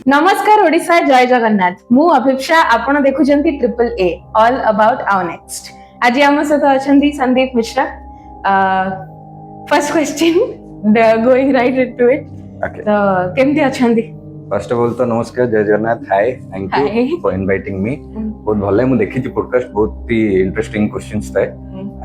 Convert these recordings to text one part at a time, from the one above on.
नमस्कार ओडिशा जय जगन्नाथ मु अभिप्सा आपण देखुचंती triple A all about our next आज आम सहित अछंती Sandeep Mishra first question going right into it Okay. तो केमती अछंती फर्स्ट ऑफ ऑल तो नमस्कार जय Jagannath hi thank Hi. You for inviting me बहुत भले मु देखी थी पॉडकास्ट बहुत ही इंटरेस्टिंग क्वेश्चंस थाए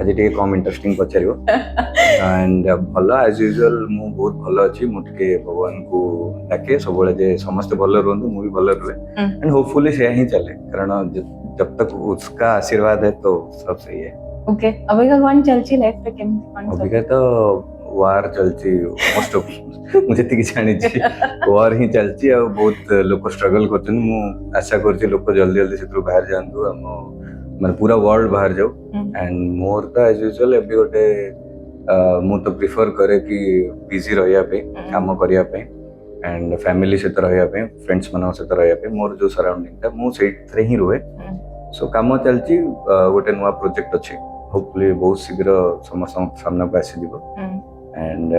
आज टे कम इंटरेस्टिंग पचारियो एंड भलो एज यूजुअल मु बहुत भलो अछि मु टिके भगवान को डाके सबले जे समस्त भलो रहंतु मु भी भलो रहे एंड होपफुली से ही चले कारण जब तक उसका आशीर्वाद है तो सब सही है ओके अभी का कौन चलची लाइफ पे केमती कौन अभी का तो वार चलची मोस्ट ऑफ मुझे ठीक जानी छी वार ही चलची और बहुत लोग स्ट्रगल करछन मु आशा करछी लोग जल्दी जल्दी से बाहर जानतु हम माने पूरा वर्ल्ड बाहर जाऊ एंड मोर तो एज यूजुअल एबी गोटे मु तो प्रिफर करे कि बिजी रहिया पे काम करिया पे एंड फैमिली से रहिया पे फ्रेंड्स मन से रहिया पे मोर जो सराउंडिंग था मु सेठरे ही रुहे सो काम चलची गोटे नुआ प्रोजेक्ट अछि होपफुली बहुत शीघ्र समस्त सामना को आसी दिबो एंड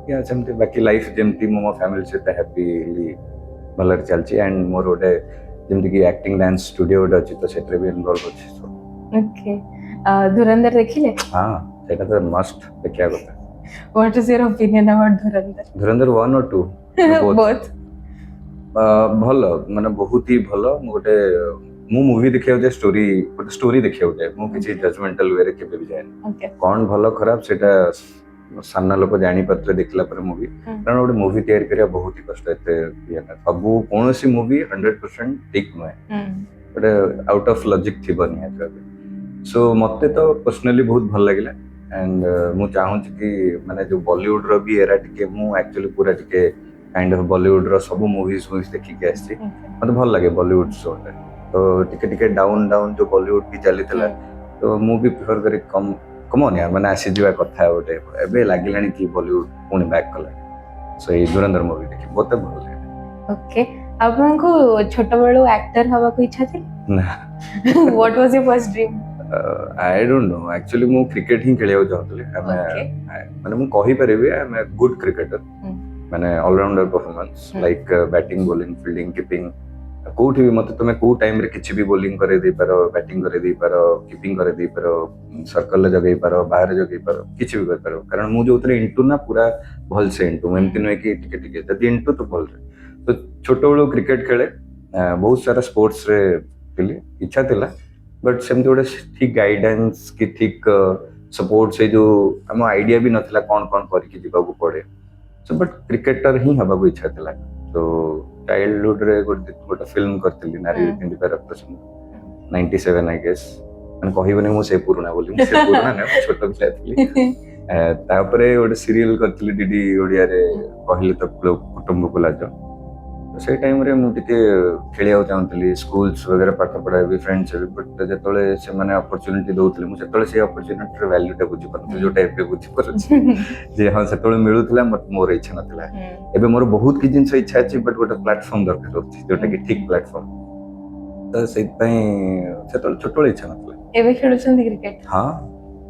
या सेमती बाकी लाइफ जेमती मो फैमिली से हैप्पीली भलर चलची एंड मोर गोटे जेमती कि एक्टिंग डांस स्टूडियो गोटे अछि तो सेटरे भी इन्वॉल्व अछि सो ओके धुरंधर देखिले हां सेटा तो मस्ट देखिया କଥା what is your opinion about धुरंधर धुरंधर 1 और 2 बोथ भलो माने बहुत ही भलो गोटे मु मूवी देखिया जाय स्टोरी देखिया जाय मु किछि जजमेंटल वे रे केबे भी जाय ओके कौन भलो खराब सेटा सामना लोक जानी पत्र देखला पर मूवी कारण गोटे मूवी तैयार करिया बहुत ही कष्ट एते सब कौन सी मूवी 100% ठीक नुहे गोटे आउट ऑफ लॉजिक थी बनिया सो मते तो पर्सनली बहुत भल लागिला एंड मु चाहूँ कि माने जो बॉलीवुड रो भी एरा टिके मु एक्चुअली पूरा टिके काइंड ऑफ बॉलीवुड रो सब मूवीज देखि के आसी मते भल लागे बॉलीवुड शो तो टिके टिके डाउन डाउन जो बॉलीवुड भी चली थला तो मु भी प्रिफर करे कम ऑन यार माने आसी जीवा कथा गोटे एबे लागिलानी कि बॉलीवुड पुणी बैक कला सो ये धुरंधर मूवी देखि बहुत भल लागे ओके आपनको छोट बड़ो एक्टर हवा को इच्छा थी ना what was your first dream I don't know actually मु क्रिकेट ही खेलिया चाहतले माने मु कहि परबे I am a good cricketer माने allrounder performance like batting bowling fielding keeping कोठी भी मत तुम को टाइम रे किछि भी बॉलिंग करे दे पारो बैटिंग करे दे पारो कीपिंग करे दे पारो सर्कल ले जगै पारो बाहर जगै पारो किछि भी कर पारो कारण मु जो उतरे इंटू ना पूरा भल से इंटू एमति नै कि टिके टिके जदी इंटू तो भल रे तो छोटो बळो क्रिकेट खेले बहुत सारा स्पोर्ट्स रे खेली इच्छा थिला बट सेमति गोटे ठीक गाइडेंस कि ठीक सपोर्ट से जो हम आइडिया भी नथिला कोन कोन करि कि जीवा को पड़े सो बट क्रिकेटर ही हबा को इच्छा थिला तो चाइल्डहुड रे गोटे फिल्म करथिली नारी हिंदी पे रेप्रेजेंट 97 आई गेस मन कहिबनी मु से पुराना बोली मु से पुराना ना छोट पिला थिली तापरे गोटे सीरियल करथिली डीडी ओडिया रे कहले तो कुटुंब को लाज से टाइम रे मु टिके खेलिया चाहतली स्कूल्स वगैरह पाठ पढ़ा भी फ्रेंड्स भी बट जेतले से माने अपॉर्चुनिटी दोतले मु सेतले से अपॉर्चुनिटी रे वैल्यू टा बुझी पर जो टाइप पे बुझी पर जे हां सेतले मिलुतला बट मोर इच्छा नथला एबे मोर बहुत की जिंस इच्छा अछि बट गोटे प्लेटफॉर्म दरकार होछि जोटा कि ठीक प्लेटफॉर्म तो सेत पई सेतले छोटले इच्छा नथला एबे खेलुछन क्रिकेट हां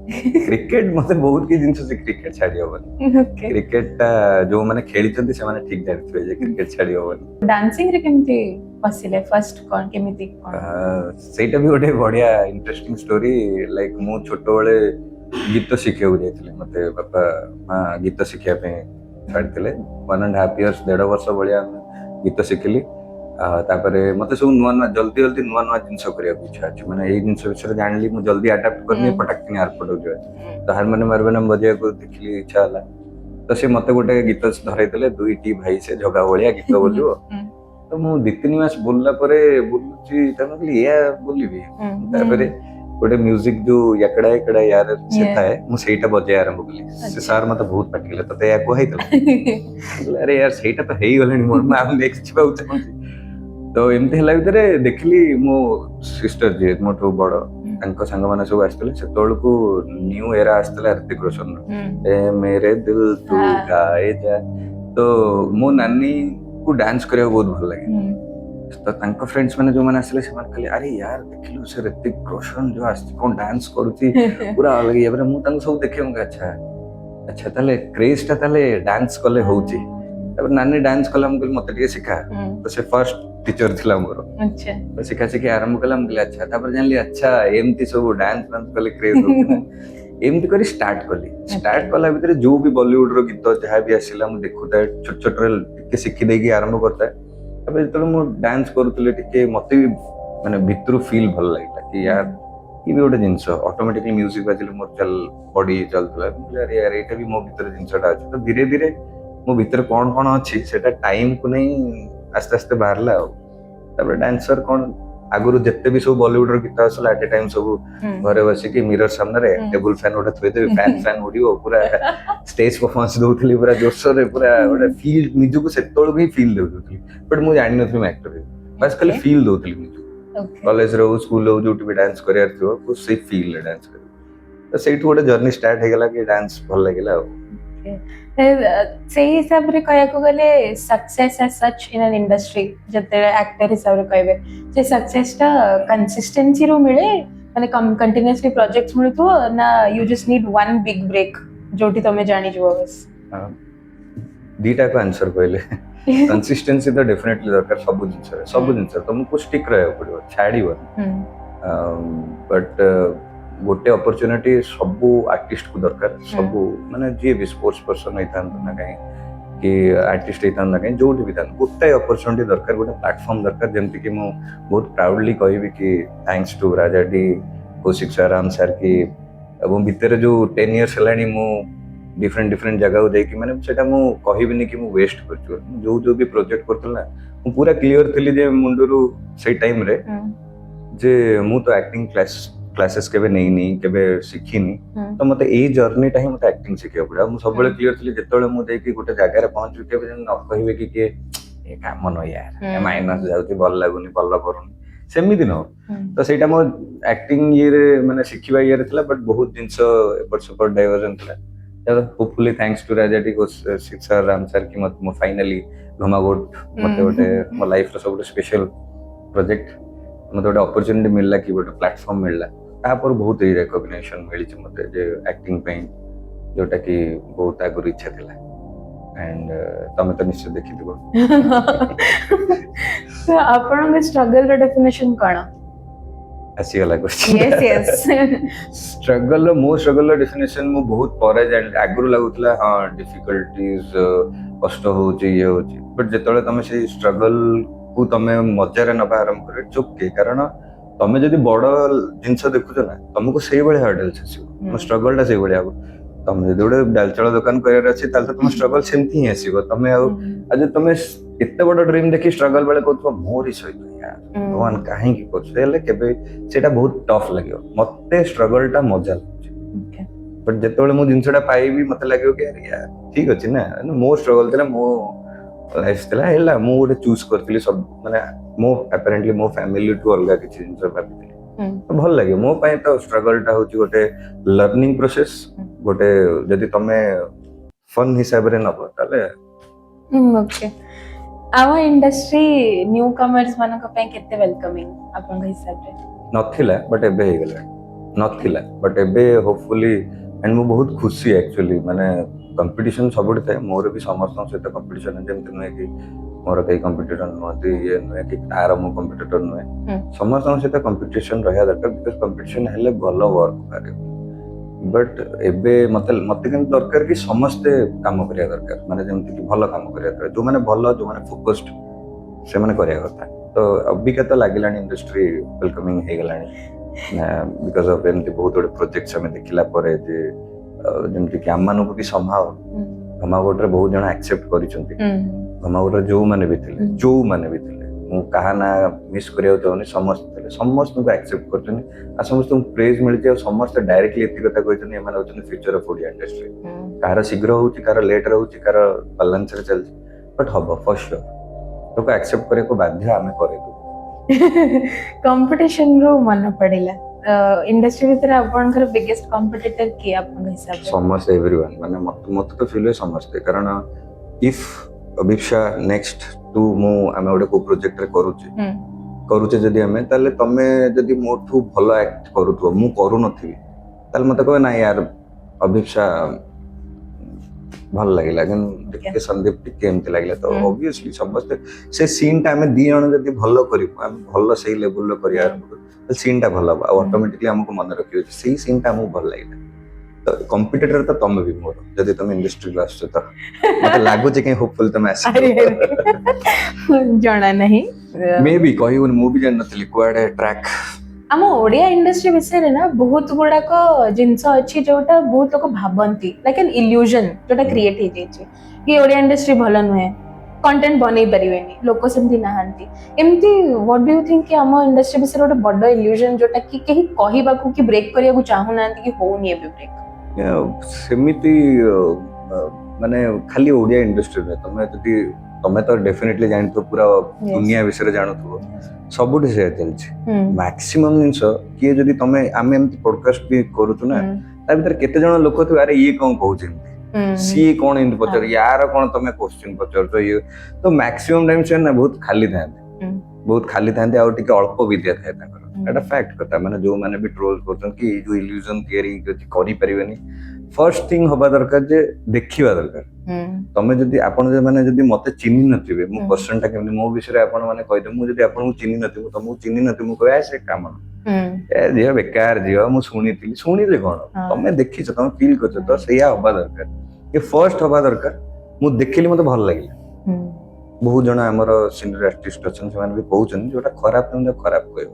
क्रिकेट मते बहुत की जिंस से क्रिकेट छाडी होबन ओके क्रिकेट ता जो माने खेली चंदी से माने ठीक जानथि जे क्रिकेट छाडी होबन डांसिंग रे केमती पसिले फर्स्ट कोन केमिति कोन सेटा भी गोटे बढ़िया इंटरेस्टिंग स्टोरी लाइक मु छोट बळे गीत शिखिया जाइथिले मते बापा मां गीत शिखिया पे छाडथिले 1.5 इयर्स 1.5 वर्ष बळिया गीत शिखिली तापरे मते सब नुआ नुआ जल्दी जल्दी नुआ नुआ जिंस करिया इच्छा अछि माने एई जिंस विषय जानली मु जल्दी अडॉप्ट करनी पटकनी आरपट हो जाय तो हारमोनी मारबेनम बजिया को देखली इच्छा हला तो से मते गोटे गीत धराइतले दुईटी भाई से झगा बळिया गीत बोलियो तो मु 2-3 मास बोलला परे बोलुची त मतलब या बोलिबी तापरे गोटे म्यूजिक जो यकड़ा यकड़ा यार से थाए मु सेटा बजे आरंभ कली से सर मते बहुत पाटिले तते या को हैतला अरे यार सेटा तो हेई गलनी मोर मा नेक्स्ट बाउ तो एमती हला भीतर देखली मो सिस्टर जे मोठो बड़ तांको संग माने सब आस्तले से तोळ को न्यू एरा आस्तले ऋतिक रोशन ए मेरे दिल तू गाए जा तो मो नानी को डांस करिया बहुत भल लागे तो तांको फ्रेंड्स माने जो माने आसले से माने कहले अरे यार देखलु से ऋतिक रोशन जो आस्ति कोन डांस करूची पूरा अलग ये मु तांको सब देखे अच्छा अच्छा ताले क्रेज ता ताले डांस कले होउची ତାପରେ ନାନୀ ଡ୍ୟାନ୍ସ କଲା ମୁଁ କହିଲି ମତେ ଟିକେ ଶିଖା ତ ସେ ଫର୍ଷ୍ଟ ଟିଚର ଥିଲା ମୋର ଆଚ୍ଛା ତ ଶିଖା ଶିଖି ଆରମ୍ଭ କଲା ମୁଁ କହିଲି ଆଚ୍ଛା ତାପରେ ଜାଣିଲି ଆଚ୍ଛା ଏମିତି ସବୁ ଡ୍ୟାନ୍ସ ଫ୍ୟାନ୍ସ କଲେ କ୍ରେଜ୍ ହଉଛି ନା ଏମିତି କରି ଷ୍ଟାର୍ଟ କଲି ଷ୍ଟାର୍ଟ କଲା ଭିତରେ ଯୋଉ ବି ବଲିଉଡ ର ଗୀତ ଯାହା ବି ଆସିଲା ମୁଁ ଦେଖୁଥାଏ ଛୋଟ ଛୋଟରେ ଟିକେ ଶିଖି ଦେଇକି ଆରମ୍ଭ କରିଥାଏ ତାପରେ ଯେତେବେଳେ ମୁଁ ଡ୍ୟାନ୍ସ କରୁଥିଲି ଟିକେ ମତେ ବି ମାନେ ଭିତରୁ ଫିଲ୍ ଭଲ ଲାଗିଲା କି ୟାର ଇଏ ବି ଗୋଟେ ଜିନିଷ ଅଟୋମେଟିକଲି ମ୍ୟୁଜିକ ବାଜିଲେ ମୋର ବଡି ଚାଲୁଥିଲା ମୁଁ କହିଲି ଆରେ ୟାର ଏଇଟା ବି ମୋ ଭିତରେ ଜିନିଷଟା ଅଛି ତ ଧୀରେ ଧୀରେ ମୋ ଭିତରେ କଣ କଣ ଅଛି ସେଟା ଟାଇମକୁ ନେଇ ଆସ୍ତେ ଆସ୍ତେ ବାହାରିଲା ଆଉ ତାପରେ ଡ୍ୟାନ୍ସର କଣ ଆଗରୁ ଯେତେ ବି ସବୁ ବଲିଉଡ ର ଗୀତ ଆସିଲା ଆଟ ଏ ଟାଇମ ସବୁ ଘରେ ବସିକି ମିରର ସାମ୍ନାରେ ଟେବୁଲ ଫ୍ୟାନ ଗୋଟେ ଥୋଇଦେବି ଫ୍ୟାନ ଉଡିବ ପୁରା ଷ୍ଟେଜ ପରଫର୍ମାନ୍ସ ଦଉଥିଲି ପୁରା ଜୋରସୋରରେ ପୁରା ଗୋଟେ ଫିଲ୍ ନିଜକୁ ସେତେବେଳକୁ ହିଁ ଫିଲ୍ ଦଉଥିଲି ବଟ୍ ମୁଁ ଜାଣିନଥିଲି ମୁଁ ଆକ୍ଟର ହେବି ବାସ୍ ଖାଲି ଫିଲ୍ ଦଉଥିଲି ନିଜକୁ କଲେଜରେ ହଉ ସ୍କୁଲ ହଉ ଯୋଉଠି ବି ଡ୍ୟାନ୍ସ କରିବାର ଥିବ ସେଇ ଫିଲ୍ଡରେ ଡ୍ୟାନ୍ସ କରିବି ତ ସେଇଠୁ ଗୋଟେ ଜର୍ଣ୍ଣି ଷ୍ଟାର୍ଟ ହେଇଗଲା କି ଡ୍ୟାନ୍ସ ଭଲ ଲାଗିଲା ଆଉ ସେଇ ହିସାବରେ କହିବାକୁ ଗଲେ ସକ୍ସେସ୍ ଆଜ୍ ସଚ୍ ଇନ୍ ଆନ୍ ଇଣ୍ଡଷ୍ଟ୍ରି ଯେତେବେଳେ ଆକ୍ଟର ହିସାବରେ କହିବେ ସେ ସକ୍ସେସଟା କନସିଷ୍ଟେନ୍ସିରୁ ମିଳେ ମାନେ କଣ୍ଟିନ୍ୟୁଅସଲି ପ୍ରୋଜେକ୍ଟ ମିଳୁଥିବ ନା you just need one big break ଯୋଉଠି ତମେ ଜାଣିଯିବ ବାସ୍ ଦିଟାକୁ ଆନ୍ସର କହିଲେ କନସିଷ୍ଟେନ୍ସି ତ ଡେଫିନେଟଲି ଦରକାର ସବୁ ଜିନିଷରେ ତମକୁ ଷ୍ଟିକ୍ ରହିବାକୁ ପଡିବ ଛାଡିବନି ବଟ୍ ଗୋଟେ ଅପରଚ୍ୟୁନିଟି ସବୁ ଆର୍ଟିଷ୍ଟକୁ ଦରକାର ସବୁ ମାନେ ଯିଏ ବି ସ୍ପୋର୍ଟସ ପର୍ସନ ହେଇଥାନ୍ତୁ ନା କାହିଁ କି ଆର୍ଟିଷ୍ଟ ହେଇଥାନ୍ତୁ ନା କାହିଁ ଯୋଉଠି ବି ଥାନ୍ତୁ ଗୋଟାଏ ଅପରଚ୍ୟୁନିଟି ଦରକାର ଗୋଟେ ପ୍ଲାଟଫର୍ମ ଦରକାର ଯେମିତିକି ମୁଁ ବହୁତ ପ୍ରାଉଡଲି କହିବି କି thanks to Rajadi Kaushik sir Ram sir କି ଏବଂ ଭିତରେ ଯୋଉ 10 years ହେଲାଣି ମୁଁ ଡିଫରେଣ୍ଟ ଜାଗାକୁ ଯାଇକି ମାନେ ସେଟା ମୁଁ କହିବିନି କି ମୁଁ ୱେଷ୍ଟ କରିଛି ଯୋଉ ବି ପ୍ରୋଜେକ୍ଟ କରୁଥିଲି ନା ମୁଁ ପୁରା କ୍ଲିୟର ଥିଲି ଯେ ମୁଣ୍ଡରୁ ସେଇ ଟାଇମରେ ଯେ ମୁଁ ତ ଆକ୍ଟିଂ କ୍ଲାसेସ୍ କେବେ ନେଇନି କେବେ ଶିଖିନି ତ ମତେ ଏଇ ଜର୍ଣ୍ଣିଟା ହିଁ ମତେ ଆକ୍ଟିଂ ଶିଖିବାକୁ ପଡିବ ମୁଁ ସବୁବେଳେ କ୍ଲିୟର ଥିଲି ଯେତେବେଳେ ମୁଁ ଯାଇକି ଗୋଟେ ଜାଗାରେ ପହଞ୍ଚିବି କେବେ ନ କହିବେ କି କିଏ ଏ କାମ ନୁହଁ ୟାର ମାଇନସ ଯାଉଛି ଭଲ ଲାଗୁନି ଭଲ କରୁନି ସେମିତି ନୁହଁ ତ ସେଇଟା ମୋ ଆକ୍ଟିଂ ଇଏରେ ମାନେ ଶିଖିବା ଇଏରେ ଥିଲା ବଟ୍ ବହୁତ ଜିନିଷ ଏପଟ ସେପଟ ଡାଇଭର୍ଜନ ଥିଲା hopefully thanks to Rajadi Kaushik sir Ram sir କି ମୁଁ ଫାଇନାଲି ଘମାଘୋଟ ମତେ ଗୋଟେ ମୋ ଲାଇଫର ସବୁଠୁ ସ୍ପେଶାଲ ପ୍ରୋଜେକ୍ଟ ମତେ ଗୋଟେ ଅପରଚ୍ୟୁନିଟି ମିଳିଲା କି ଗୋଟେ ପ୍ଲାଟଫର୍ମ ମିଳିଲା ତାପରେ ବହୁତ ଏଇ ରେକଗ୍ନେସନ ମିଳିଛି ମତେ ଯେ ଆକ୍ଟିଂ ପାଇଁ ଯୋଉଟା କି ବହୁତ ଆଗରୁ ଇଚ୍ଛା ଥିଲା ଆଣ୍ଡ ତମେ ତ ନିଶ୍ଚୟ ଦେଖିଥିବ ଆପଣଙ୍କ ଷ୍ଟ୍ରଗଲର ଡେଫିନେସନ କ'ଣ ଆସିଗଲା ମୋ ଷ୍ଟ୍ରଗଲର ଡେଫିନେସନ ମୁଁ ବହୁତ ପରେ ଜାଣିଲି ଆଗରୁ ଲାଗୁଥିଲା ହଁ ଡିଫିକଲ୍ଟିଜ କଷ୍ଟ ହଉଛି ଇଏ ହଉଛି ବଟ୍ ଯେତେବେଳେ ତମେ ସେଇ ଷ୍ଟ୍ରଗଲ କୁ ତମେ ମଜାରେ ନବା ଆରମ୍ଭ କର ଇଟ୍ସ ଓକେ କାରଣ ତମେ ଯଦି ବଡ ଜିନିଷ ଦେଖୁଛ ନା ତମକୁ ସେଇଭଳିଆ ହର୍ଡଲ୍ସ ଆସିବ ତମ ଷ୍ଟ୍ରଗଲ ଟା ସେଇଭଳିଆ ହବ ତମେ ଯଦି ଗୋଟେ ଡାଲଚାଳ ଦୋକାନ କରିବାର ଅଛି ତାହେଲେ ତମ ଷ୍ଟ୍ରଗଲ ସେମିତି ହିଁ ଆସିବ ତମେ ଆଉ ଯଦି ତମେ ଏତେ ବଡ ଡ୍ରିମ୍ ଦେଖି ଷ୍ଟ୍ରଗଲ ବେଳେ କହୁଥିବ ମୋରି ସହିତ ଭଗବାନ କାହିଁକି କରୁଛ ହେଲେ କେବେ ସେଇଟା ବହୁତ ଟଫ୍ ଲାଗିବ ମତେ ଷ୍ଟ୍ରଗଲ ଟା ମଜା ଲାଗୁଛି ବଟ୍ ଯେତେବେଳେ ମୁଁ ଜିନିଷଟା ପାଇବି ମତେ ଲାଗିବ କି ଠିକ ଅଛି ନା ମୋ ଷ୍ଟ୍ରଗଲ ଥିଲା ମୋ ଲାଇଫ ଥିଲା ହେଲା ମୁଁ ଗୋଟେ ଚୁଜ୍ କରିଥିଲି ସବୁ ମାନେ ମୋ ଆପାରେଣ୍ଟଲି ମୋ ଫ୍ୟାମିଲିଠୁ ଅଲଗା କିଛି ଜିନିଷ ଭାବିଥିଲି ଭଲ ଲାଗିବ ମୋ ପାଇଁ ତ ଷ୍ଟ୍ରଗଲ ଟା ହଉଛି ଗୋଟେ ଲର୍ଣ୍ଣିଂ ପ୍ରୋସେସ ଗୋଟେ ଯଦି ତମେ ଫନ୍ ହିସାବରେ ନବ ତାହେଲେ ଆମ ଇଣ୍ଡଷ୍ଟ୍ରି ନ୍ୟୁ କମର୍ସ ମାନଙ୍କ ପାଇଁ କେତେ ୱେଲକମିଂ ଆପଣଙ୍କ ହିସାବରେ ନଥିଲା ବଟ୍ ଏବେ ହେଇଗଲାଣି ନଥିଲା ବଟ୍ ଏବେ ହୋପଫୁଲି ଆଣ୍ଡ ମୁଁ ବହୁତ ଖୁସି ଆକ୍ଚୁଆଲି ମାନେ କମ୍ପିଟିସନ ସବୁଠି ଥାଏ ମୋର ବି ସମସ୍ତଙ୍କ ସହିତ କମ୍ପିଟିସନ ଯେମିତି ନୁହେଁ କି ମୋର କେହି କମ୍ପିଟିଟର ନୁହନ୍ତି ଇଏ ନୁହେଁ କି ତାର ମୋ କମ୍ପିଟିଟର ନୁହେଁ ସମସ୍ତଙ୍କ ସହିତ କମ୍ପିଟିସନ ରହିବା ଦରକାର ବିକଜ କମ୍ପିଟିସନ ହେଲେ ଭଲ ୱାର୍କ କରିବ ବଟ୍ ଏବେ ମତେ କିନ୍ତୁ ଦରକାର କି ସମସ୍ତେ କାମ କରିବା ଦରକାର ମାନେ ଯେମିତି କି ଭଲ କାମ କରିବା ଦରକାର ଯୋଉମାନେ ଭଲ ଯୋଉମାନେ ଫୋକସ୍ଡ ସେମାନେ କରିବା କଥା ତ ଅବିକା ତ ଲାଗିଲାଣି ଇଣ୍ଡଷ୍ଟ୍ରି ୱେଲକମିଂ ହେଇଗଲାଣି ବିକଜ ଅଫ୍ ଏମିତି ବହୁତ ଗୁଡେ ପ୍ରୋଜେକ୍ଟ ଆମେ ଦେଖିଲା ପରେ ଯେ ଯେମିତି କି ଆମମାନଙ୍କୁ ବି ସମ୍ଭାବ ଘମାଘୋଟରେ ବହୁତ ଜଣ ଆକ୍ସେପ୍ଟ କରିଛନ୍ତି ଘମାଘୋଟରେ ଯୋଉମାନେ ବି ଥିଲେ ମୁଁ କାହା ନା ମିସ୍ କରିବାକୁ ଚାହୁଁନି ସମସ୍ତେ ଥିଲେ ସମସ୍ତଙ୍କୁ ଆକ୍ସେପ୍ଟ କରୁଛନ୍ତି ଆଉ ସମସ୍ତଙ୍କୁ ପ୍ରେଜ୍ ମିଳିଛି ଆଉ ସମସ୍ତେ ଡାଇରେକ୍ଟଲି ଏତିକି କଥା କହିଛନ୍ତି ଏମାନେ ହଉଛନ୍ତି ଫ୍ୟୁଚର ଅଫ୍ ଓଡିଆ ଇଣ୍ଡଷ୍ଟ୍ରି କାହାର ଶୀଘ୍ର ହଉଛି କାହାର ଲେଟରେ ହଉଛି କାହାର ବାଲାନ୍ସରେ ଚାଲିଛି ବଟ୍ ହବ ଫର ସିଓର ଲୋକ ଆକ୍ସେପ୍ଟ କରିବାକୁ ବାଧ୍ୟ ଆମେ କରେଇବୁ କମ୍ପିଟିସନ ରୁ ମନେ ପଡିଲା ଇଣ୍ଡଷ୍ଟ୍ରି ଭିତରେ ଆପଣଙ୍କର ବିଗେଷ୍ଟ କମ୍ପିଟିଟର କିଏ ଆପଣଙ୍କ ହିସାବରେ ସମସ୍ତେ ଏଭରିୱାନ୍ ମାନେ ମତେ ତ ଫିଲ୍ ହୁଏ ସମସ୍ତେ କାରଣ ଇଫ୍ ଅଭିପ୍ସା ନେକ୍ସଟ ଟୁ ଆମେ ଗୋଟେ କୋଉ ପ୍ରୋଜେକ୍ଟରେ କରୁଛେ ଯଦି ଆମେ ତାହେଲେ ତମେ ଯଦି ମୋଠୁ ଭଲ ଆକ୍ଟ କରୁଥିବ ମୁଁ କରୁନଥିବି ତାହେଲେ ମତେ କହିବେ ନାଇଁ ୟାର ଅଭିପ୍ସା ଭଲ ଲାଗିଲା କିନ୍ତୁ Okay. ଟିକେ ସନ୍ଦୀପ ଟିକେ ଏମିତି ଲାଗିଲା ତ Hmm. ଅବଭିୟସଲି ସମସ୍ତେ ସେ ସିନ୍ ଟା ଆମେ ଦି ଜଣ ଯଦି ଭଲ କରିବୁ ଆମେ ଭଲ ସେଇ ଲେବୁଲର କରିବା ସିନ୍ ଟା ଭଲ ହବ ଆଉ ଅଟୋମେଟିକଲି ଆମକୁ ମନେ ରଖିବ ଯେ ସେଇ ସିନ୍ ଟା ଆମକୁ ଭଲ ଲାଗିଲା ତ କମ୍ପିଟିଟର ତ ତମେ ବି ମୋର ଯଦି ତମେ ଇଣ୍ଡଷ୍ଟ୍ରିକୁ ଆସୁଛ ତ ମତେ ଲାଗୁଛି କାହିଁ ହୋପଫୁଲ ତମେ ଆସିବ ଜଣା ନାହିଁ ମେ ବି କହିବୁନି ମୁଁ ବି ଜାଣିନଥିଲି କୁଆଡେ ଟ୍ରାକ୍ ଆମ ଓଡିଆ ଇଣ୍ଡଷ୍ଟ୍ରି ବିଷୟରେ ନା ବହୁତ ଗୁଡାକ ଜିନିଷ ଅଛି ଯୋଉଟା ବହୁତ ଲୋକ ଭାବନ୍ତି ଲାଇକ୍ ଏନ୍ ଇଲ୍ୟୁଜନ ଯୋଉଟା କ୍ରିଏଟ ହେଇଯାଇଛି କି ଓଡିଆ ଇଣ୍ଡଷ୍ଟ୍ରି ଭଲ ନୁହେଁ କଣ୍ଟେଣ୍ଟ ବନେଇ ପାରିବେନି ଲୋକ ସେମିତି ନାହାନ୍ତି ଏମିତି what do you think କି ଆମ ଇଣ୍ଡଷ୍ଟ୍ରି ବିଷୟରେ ଗୋଟେ ବଡ ଇଲ୍ୟୁଜନ ଯୋଉଟା କି କେହି କହିବାକୁ କି ବ୍ରେକ୍ କରିବାକୁ ଚାହୁଁନାହାନ୍ତି କି ହଉନି ଏବେ ବ୍ରେକ୍ ସେମିତି ମାନେ ଖାଲି ଓଡିଆ ଇଣ୍ଡଷ୍ଟ୍ରି ନୁହେଁ ତମେ ତ ଡେଫିନେଟଲି ଜାଣିଥିବ ପୁରା ଦୁନିଆ ବିଷୟରେ ଜାଣୁଥିବ ସବୁଠି ସେୟା ଚାଲିଛି ମ୍ୟାକ୍ସିମମ୍ ଜିନିଷ କିଏ ଯଦି ଆମେ ଏମିତି ପଡକାଷ୍ଟ ବି କରୁଛୁ ନା ତା ଭିତରେ କେତେ ଜଣ ଲୋକ ଥିବେ ଆରେ ଇଏ କଣ କହୁଛନ୍ତି ସିଏ କଣ ଏମିତି ପଚାରୁ ୟାର କଣ ତମେ କ୍ୱେଶ୍ଚିନ୍ ପଚାରୁଛ ଇଏ ତ ମ୍ୟାକ୍ସିମମ୍ ଟାଇମ୍ ସେ ନା ବହୁତ ଖାଲି ଥାନ୍ତି ଆଉ ଟିକେ ଅଳ୍ପ ବିଦ୍ୟା ଥାଏ ତାଙ୍କର ଏଟା ଫ୍ୟାକ୍ଟ କଥା ମାନେ ଯୋଉମାନେ ବି ଟ୍ରୋଲ୍ କରୁଛନ୍ତି କି ଯୋଉ ଇଲ୍ୟୁଜନ ତିଆରି କରିପାରିବେନି ଫର୍ଷ୍ଟ ଥିଙ୍ଗ ହବା ଦରକାର ଯେ ଦେଖିବା ଦରକାର ତମେ ଯଦି ମତେ ଚିହ୍ନି ନଥିବେ ମୁଁ କ୍ୱେଶ୍ଚନ ଟା କେମିତି ମୋ ବିଷୟରେ ଆପଣ ମାନେ କହିଦେବେ ମୁଁ ଯଦି ଆପଣଙ୍କୁ ଚିହ୍ନି ନଥିବି ତମକୁ ଚିହ୍ନି ନଥିବି ମୁଁ କହିବା ସେ କାମ ଝିଅ ବେକାର ଝିଅ ମୁଁ ଶୁଣିଲେ କଣ ତମେ ଦେଖିଛ ତମେ ଫିଲ୍ କରୁଛ ତ ସେଇଆ ହବା ଦରକାର ଏ ଫର୍ଷ୍ଟ ହବା ଦରକାର ମୁଁ ଦେଖିଲି ମତେ ଭଲ ଲାଗିଲା ବହୁତ ଜଣ ଆମର ସିନିୟର ଆର୍ଟିଷ୍ଟ ଅଛନ୍ତି ସେମାନେ ବି କହୁଛନ୍ତି ଯୋଉଟା ଖରାପ ତମେ ଖରାପ କହିବ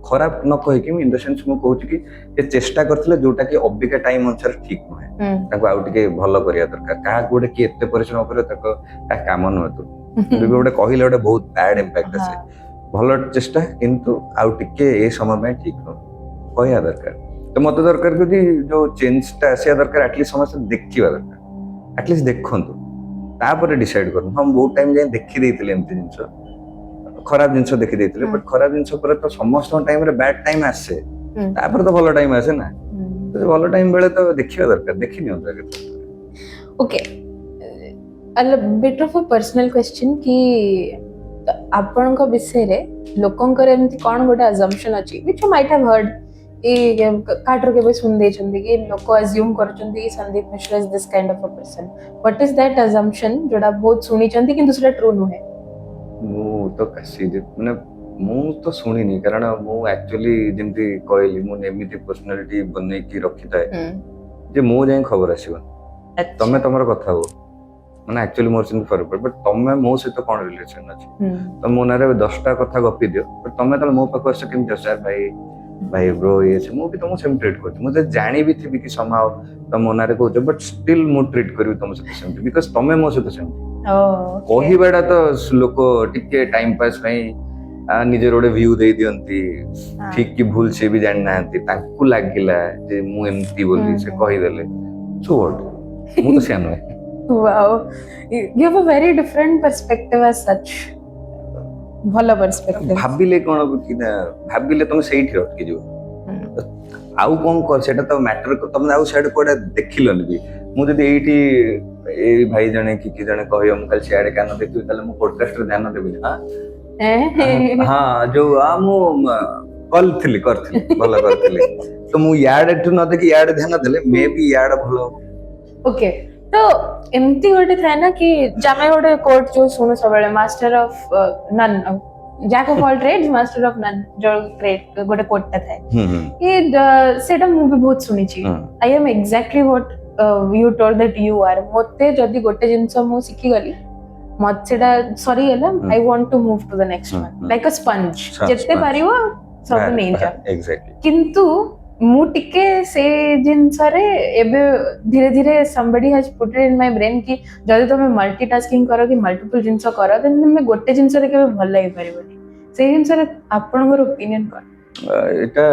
ଖରାପ ନ କହିକି ଇନ୍ ଦ ସେନ୍ସ ମୁଁ କହୁଛି କି ଏ ଚେଷ୍ଟା କରିଥିଲେ ଯୋଉଟା କି ଅବିକା ଟାଇମ ଅନୁସାରେ ଠିକ ନୁହେଁ ତାକୁ ଆଉ ଟିକେ ଭଲ କରିବା ଦରକାର କାହାକୁ ଗୋଟେ କିଏ ଏତେ ପରିଶ୍ରମ କରିବ ତାକୁ ତା କାମ ନୁହେଁ ତୁ ଗୋଟେ କହିଲେ ଗୋଟେ ବହୁତ ବ୍ୟାଡ ଇମ୍ପାକ୍ଟ ଆସେ ଭଲ ଚେଷ୍ଟା କିନ୍ତୁ ଆଉ ଟିକେ ଏ ସମୟ ପାଇଁ ଠିକ ନୁହେଁ କହିବା ଦରକାର ତ ମତେ ଦରକାର ଯଦି ଯୋଉ ଚେଞ୍ଜଟା ଆସିବା ଦରକାର ଆଟଲିଷ୍ଟ ସମସ୍ତେ ଦେଖିବା ଦରକାର ଆଟଲିଷ୍ଟ ଦେଖନ୍ତୁ ତାପରେ ଡିସାଇଡ କରନ୍ତୁ ହଁ ବହୁତ ଟାଇମ ଯାଇ ଦେଖିଦେଇଥିଲେ ଏମିତି ଜିନିଷ ଖରାପ ଜିନିଷ ଦେଖିଦେଇଥିଲେ ବଟ୍ ଖରାପ ଜିନିଷ ପରେ ତ ସମସ୍ତଙ୍କ ଟାଇମରେ ବ୍ୟାଡ ଟାଇମ ଆସେ ତାପରେ ତ ଭଲ ଟାଇମ ଆସେ ନା ଭଲ ଟାଇମ ବେଳେ ତ ଦେଖିବା ଦରକାର ଦେଖି ନିଅନ୍ତୁ ଆଗେ ଓକେ ବିଟ୍ ଅଫ୍ ଅ ପର୍ସନାଲ କ୍ୱେଶ୍ଚିନ୍ କି ଆପଣଙ୍କ ବିଷୟରେ ଲୋକଙ୍କର ଏମିତି କଣ ଗୋଟେ ଆଜମ୍ପସନ୍ ଅଛି which you might have heard କି କାହାଠାରୁ କେବେ ଶୁଣି ଦେଇଛନ୍ତି କି ଲୋକ ଆଜ୍ୟୁମ୍ କରୁଛନ୍ତି କି Sandeep Mishra is this kind of a person what is that assumption ଯୋଉଟା ବହୁତ ଶୁଣିଛନ୍ତି କିନ୍ତୁ ସେଟା ଟ୍ରୁ ନୁହେଁ ମୁଁ ତ ମାନେ ମୁଁ ତ ଶୁଣିନି କାରଣ ମୁଁ ଆକ୍ଚୁଆଲି ଯେମିତି କହିଲି ମୁଁ ଏମିତି ପର୍ସନାଲିଟି ବନେଇକି ରଖିଥାଏ ଯେ ମୋ ଯାଏଁ ଖବର ଆସିବନି ତମେ ତମର କଥା ହୁଅ ମାନେ ଆକ୍ଚୁଆଲି ମୋର ସେମିତି ଫରକ ପଡେ ବଟ୍ ତମେ ମୋ ସହିତ କଣ ରିଲେସନ ଅଛି ତମେ ମୋ ନାଁରେ 10ଟା କଥା ଗପି ଦିଅ ବଟ୍ ତମେ ତାହେଲେ ମୋ ପାଖକୁ ଆସ କେମିତି ଆସ ଭାଇ ବ୍ରୋ ଇଏ ଅଛି ମୁଁ ବି ତମକୁ ସେମିତି ଟ୍ରିଟ୍ କରୁଛି ମୁଁ ଯଦି ଜାଣିବି ଥିବି କି ସମାଉ ତମ ମୋ ନାଁରେ କହୁଛ ବଟ୍ ଷ୍ଟିଲ୍ ମୁଁ ଟ୍ରିଟ୍ କରିବି ତମ ସହିତ ସେମିତି ବିକଜ ତମେ ମୋ ସହିତ ସେମିତି କହିବାଟା ତ ଲୋକ ଟିକେ ଟାଇମ ପାସ୍ ପାଇଁ ନିଜର ଗୋଟେ ଭ୍ୟୁ ଦେଇ ଦିଅନ୍ତି ଠିକ କି ଭୁଲ ସେ ବି ଜାଣିନାହାନ୍ତି ତାଙ୍କୁ ଲାଗିଲା ଯେ ମୁଁ ଏମିତି ବୋଲି ସେ କହିଦେଲେ ସୋ ହ୍ୱାଟ ମୁଁ ତ ସେୟା ନୁହେଁ Wow, you have a very different perspective as such. ଭଲ perspective. ଭାବିଲେ କଣ କି ନା ଭାବିଲେ ତମେ ସେଇଠି ଅଟକି ଯିବ ଆଉ କଣ କର ସେଟା ତ ମ୍ୟାଟର ତମେ ଆଉ ସିଆଡେ କୁଆଡେ ଦେଖିଲନି ବି ମୁଁ ଯଦି ଏଇଠି ଏଇ ଭାଇ ଜଣେ କି ଜଣେ କହିବ ମୁଁ କାଲି ସିଆଡେ କାନ ଦେଖିବି ତାହେଲେ ମୁଁ ପଡକାଷ୍ଟରେ ଧ୍ୟାନ ଦେବିନି ହଁ ଯୋଉ ମୁଁ କରିଥିଲି ଭଲ କରିଥିଲି ତ ମୁଁ ୟାଡେ ଠୁ ନ ଦେଖି ୟାଡେ ଧ୍ୟାନ ଦେଲେ ମେ ବି ୟାଡେ ଭଲ ହବ ଓକେ ତ ଏମିତି ଗୋଟେ ଥାଏ ନା କି ଆମେ ଗୋଟେ କୋଟ୍ ଯୋଉ ଶୁଣୁ ସବୁବେଳେ master of none jack of all trades master of none ଯୋଉ ଗୋଟେ କୋଟ୍ଟା ଥାଏ କି ସେଇଟା ମୁଁ ବି ବହୁତ ଶୁଣିଛି I am exactly what you told that you are ମତେ ଯଦି ଗୋଟେ ଜିନିଷ ମୁଁ ଶିଖିଗଲି ମତେ ସେଟା ସରିଗଲା I want to move to the next one like a sponge ଯେତେ ପାରିବ ସବୁ ନେଇଯାଅ କିନ୍ତୁ ମୁଁ ଟିକେ ସେ ଜିନିଷରେ ଏବେ ଧୀରେ ଧୀରେ somebody has put it in my brain କି ଯଦି ତମେ ମଲ୍ଟିଟାସ୍କିଂ କର କି ମଲ୍ଟିପଲ ଜିନିଷ କର then ତମେ ଗୋଟେ ଜିନିଷରେ କେବେ ଭଲ ଲାଗିପାରିବନି ସେଇ ଜିନିଷରେ ଆପଣଙ୍କର ଓପିନିଅନ କଣ ଏଇଟା